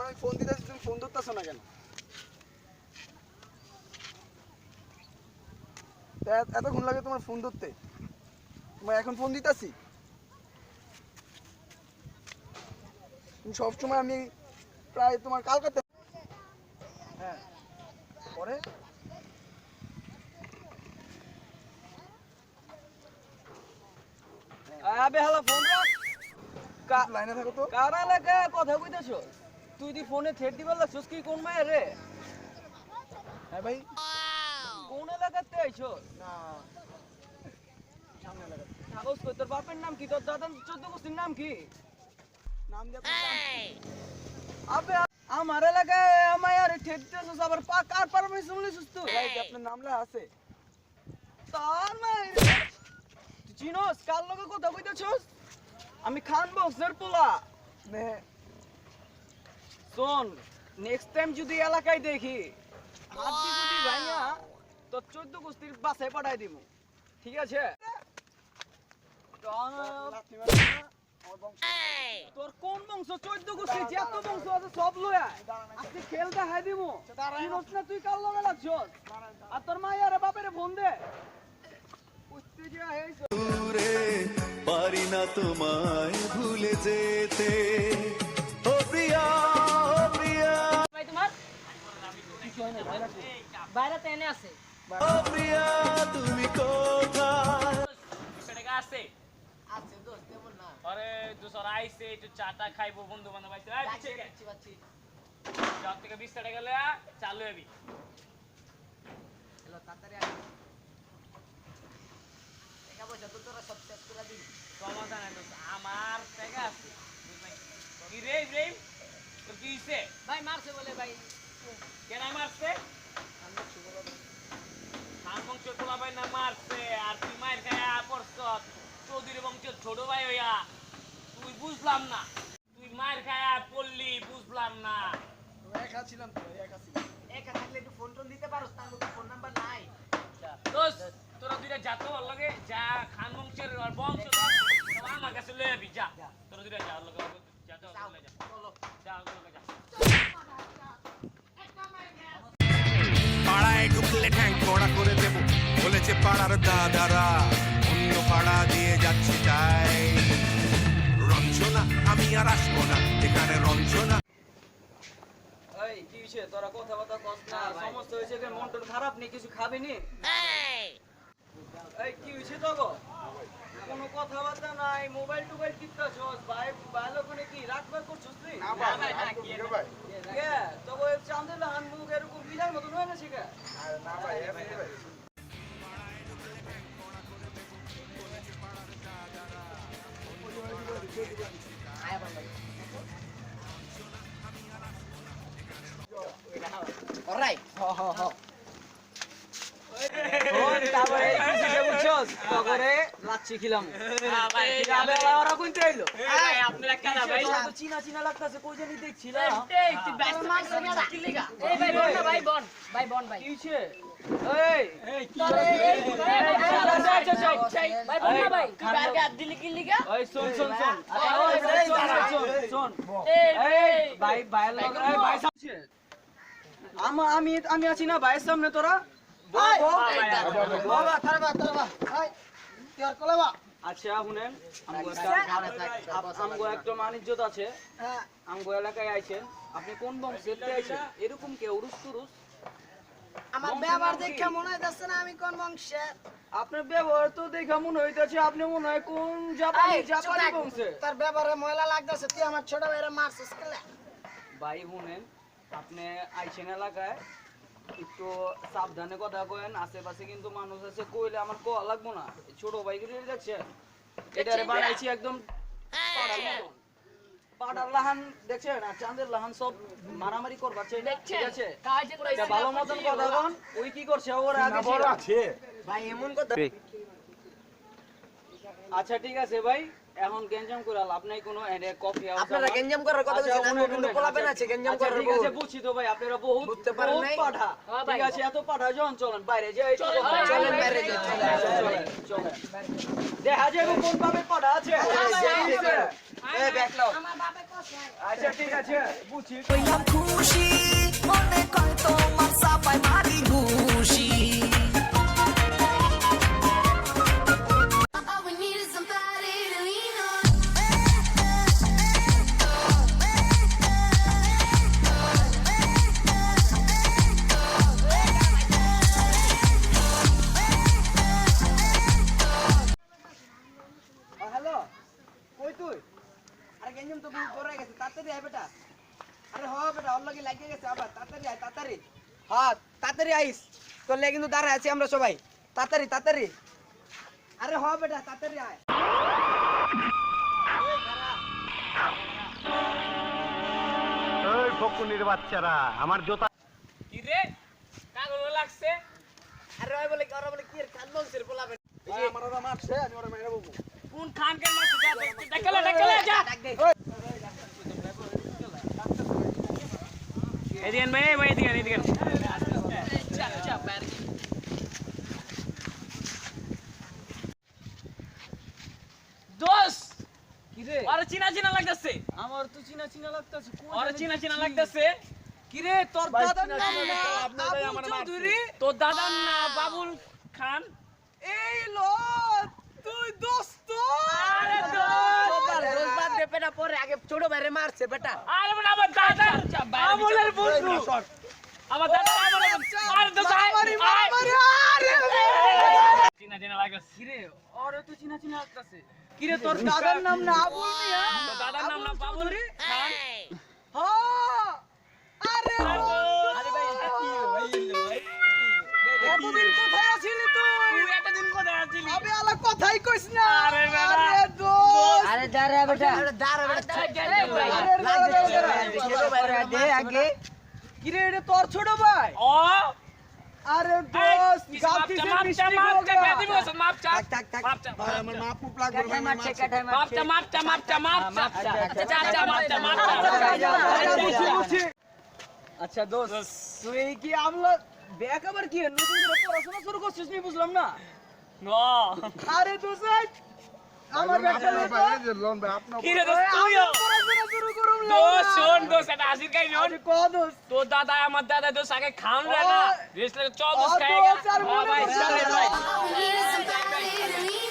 আমি ফোন দিতেছি, তুমি ফোন ধরতেছো না কেন? এতক্ষণ লাগে তোমার ফোন ধরতে? তোমার এখন ফোন দিতেছি। সবসময় আমি প্রায় তোমার কালকাতে। হ্যাঁ, পরে আবে হালা ফোন রাখ। লাইনে থাকো তো। কারা লাগা কথা কইতাছ? তুই দি ফোনে থ্রেড দিবার লাগছস কি কোন মায়ের রে? হ্যাঁ ভাই, কোন এলাকাতে আইছো? না সামনে লাগা। কাগজ কই তোর বাপের নাম কি? তোর দাদার 14 গোষ্ঠীর নাম কি? নাম দিয়ে আবে আমার এলাকায় আমায় থ্রেড দিতেছস আবার কার পারমিশন লইছস তুই? ভাই আপনার নাম লেখা আছে। তার মায়ের তুই চিনোস কার লগে কথা কইতাছস? আমি খান বংশের পোলা। নে শোন, নেক্সট টাইম যদি এলাকায় দেখি হাত দিয়ে যদি ভাইয়া তোর 14 গোষ্ঠীর বাসায় পাঠাই দিব, ঠিক আছে? লাথি মারবে না, আমার বংশ। তোর কোন বংশ? 14 গোষ্ঠী যত বংশ আছে সব লয়া আজকে খেল দেখাই দিব। চিনোস না তুই কার লগে লাগছস? আর তোর মায়ের বাপেরে ফোন দে। উঠতে যা হইছ দূরে পারি না তোমায় ভুলে যেতে ও প্রিয়া ও প্রিয়া ভাই তোমার বাইরে তো এনে আছে ও প্রিয়া তুমি কোথায় টাকা আছে আছে দোস্ত তেমন না আরে দুশো আইসে একটু চাটা খাইবো বন্ধু বান্ধব আইসে পাচ্ছি সব থেকে 20 টাকা গেলে চালু হবি হ্যালো তাড়াতাড়ি আয় টাকা পয়সা তো তোরা সব শেষ করে দিবি সমস্যা নাই দোস্ত, আমার টাকা আছে বুঝলাই কি রে ইব্রাহিম তোর কি হইছে? ভাই মারছে বলে ভাই কেন মারছে? খান বংশের পোলা ভাই না মারছে আর তুই মায়ের খায়া পড়ছ চৌধুরী বংশের ছোট ভাই হইয়া তুই বুঝলাম না, তুই মায়ের খায়া পড়লি বুঝলাম না। একা ছিলাম তো, একা ছিলাম। একা থাকলে একটু ফোন টোন দিতে পারোস তার মধ্যে ফোন নাম্বার নাই দোস্ত তোরা দুইটা যা তো ওর লগে যা, খান বংশের আর বংশ আমার কাছে লয়ে যাবি যা, তোরা দুইটা যা ওর লগে যা তো যাও যা চলো যা ওর লগে যা। পাড়ায় ঢুকলে ঠ্যাং কড়া করে দেব বলেছে পাড়ার দাদারা, অন্য পাড়া দিয়ে যাচ্ছে যাই রঞ্জনা, আমি আর আসবো না এখানে রঞ্জনা। এই কি হইছে? তোরা কথাবার্তা কস না, সমস্যা হইছে যে মন টন খারাপ নি, কিছু খাবি নি? এই কি হইছে তোগো? কোনো কথাবার্তা নাই, মোবাইল টোবাইল টিপতাছস, ভাই ভাই ওখানে কি রাখবার করছস তুই? না ভাই, আর করবি না ভাই। কে তোগো চাঁদের হান মুখ এরকম বিলাই মতন হয় না শিখা? আরে না ভাই, এমনি ভাই। আয় বাবা অলরাইট ওই তারপরে এই কি শিখে বুঝছস? তোগরে লাচ্ছি খিলাম। হ্যাঁ ভাই, আবে ওরা কইতে আইলো? ভাই আপনারা কেন ভাই? তোরা তো চিনা চিনা লাগতাছে, কই জানি দেখছিলাম। এই তুই ব্যস্ত মারছে না কি লিগা এই ভাই বন না ভাই বন ভাই বন ভাই কি হইছে? এই ভাই বন না ভাই তুই বাইরে হাত দিলি কি লিগা ওই শোন শোন শোন, আচ্ছা ওই শোন শোন এই এই ভাই ভাই লগ এই ভাই সামনে আমি আছি না ভাইয়ের সামনে, তোরা বাবা, থারবা, ভাই, কি আর কলাবা? আচ্ছা শুনেন, আমগো একটা মানিজ্যত আছে, আমগো এলাকায় আইছেন, আপনি কোন বংশের আইছেন? এরকম কে উরুস তুরুস? আমার ব্যবহার দেখে মনে হইতাছে না আমি কোন বংশের। আপনার ব্যবহার তো দেখে মনে হইতাছে আপনি মনে হয় কোন জাপানি বংশে। তার ব্যবহারে ময়লা লাগতেছে, তুই আমার ছোট ভাইরা মারছিস কেলে? ভাই শুনেন, আপনি আইছেন এলাকায় একটু সাবধানে কথা কয়েন, আশেপাশে কিন্তু মানুষ আছে, কইলে আমার কোয়া লাগবো না। ছোট ভাই গুলো দেখছেন, এটারে বানাইছি একদম পাড়ার মতন। পাড়ার লাহান দেখছেন আর চাঁদের লাহান সব মারামারি করবার চাই না, ঠিক আছে? এটা ভালো মতন কথা কন, ওই কি করছে ওর আগে ছিল। ভাই এমন কথা আচ্ছা ঠিক আছে ভাই, এখন গেঞ্জাম করে লাভ নাই কোনো, এনে কফি হাউস আপনারা গেঞ্জাম করার কথা আচ্ছা, বলছেন, আমি কিন্তু পোলাপেন আছে গেঞ্জাম আচ্ছা, করার ঠিক আছে বহুত। বুঝছি তো ভাই, আপনারা বহুত বুঝতে পারেন বহুত নাই? পাঠা। ঠিক আছে, এত পাঠা যখন চলেন বাইরে যাই, চলেন বাইরে যাই, চলেন। দেখা যাবে কোন ভাবে পাঠা আছে। এই ব্যাগ নাও। আমার বাপে কষ্ট হয়। আচ্ছা ঠিক আছে বুঝছি। হইলাম খুশি মনে কয় তোমার চাপায় মারি ঘুষি All we need is somebody to lean on. Hello কই তুই আরে গেঞ্জিম তো বহুত বড় হয়ে গেছে তাড়াতাড়ি আয় বেটা আরে হ বেটা ওর লগে লাগিয়ে গেছে আবার তাড়াতাড়ি আয় তাড়াতাড়ি হ্যাঁ তাড়াতাড়ি আইস তোর লেগে কিন্তু দাঁড়ায় আছি আমরা সবাই তাড়াতাড়ি তাড়াতাড়ি আরে হ বেটা তাড়াতাড়ি আয় ওই ফকুনির বাচ্চারা আমার জোতা কি রে কাগজ লাগছে আরে ওই বলে ওরা বলে কি এর কান বলছে পোলাবে আমার ওরা মারছে আমি ওরা মেরে বলবো কোন খান কেন মারছিস দেখলে যা ডাক দে এদিকে ভাই এদিকে দোস্ত কি রে আরে চিনা চিনা লাগতেছে আমার তো চিনা চিনা লাগতাছে আরে চিনা চিনা লাগতেছে কি রে তোর দাদার নাম না আবুল চৌধুরী তোর দাদার না বাবুল খান এই লো তুই দোস্ত আরে দোস্ত রোজ বাদ দে বেটা পরে আগে ছোট ভাইরে মারছে বেটা আরে বেটা আমার দাদা আমলের বন্ধু আমার দাদা আমলের আরে দোস্ত চিনা চিনা লাগতেছে কি রে ওরে তো চিনা চিনা লাগতাছে কি রে তোর দাদার নাম না আবুল মিয়া তোর দাদার নাম না বাবুল খান হ্যাঁ আরে আরে ভাই এটা কি ভাই এতদিন কোথায় আছিলি তুই তুই একটা দিন কোথায় আছিলি আমি আলা কথাই কইস না আরে বেটা। আরে দোস্ত আরে দাঁড়া বেটা দাঁড়া বেটা ছোট ভাইরে দে আগে কি রে এটা তোর ছোট ভাই ও আরে দোস্ত গালতি সে মিষ্টি মাপ চা হোগা বেদি বস মাপ চা থাক থাক মাপ চা আমার মা পুপ লাগবে কাঠায় মারছে কাঠায় মাপ চা মারছে মাপ চা মাপ চা মাপ চা চা চা মাপ চা মাপ চা আচ্ছা দোস্ত তুই কি আমলা ব্যাক আবার কি নতুন করে পড়াশোনা শুরু করছিস নি বুঝলাম না নো আরে দোস্ত আমার ব্যাগটা লোন কি রে দোস্ত তুইও পড়াশোনা শুরু করুম দোস্ত শোন দোস্ত এটা আসির কাই নন আরে ক দোস্ত তোর দাদা আমার দাদা দোস্ত আগে খান রে না রেসলে চল দোস্ত আর খাएगा দোস্ত আর हां भाई মনে चल रे भाई All we need is somebody to lean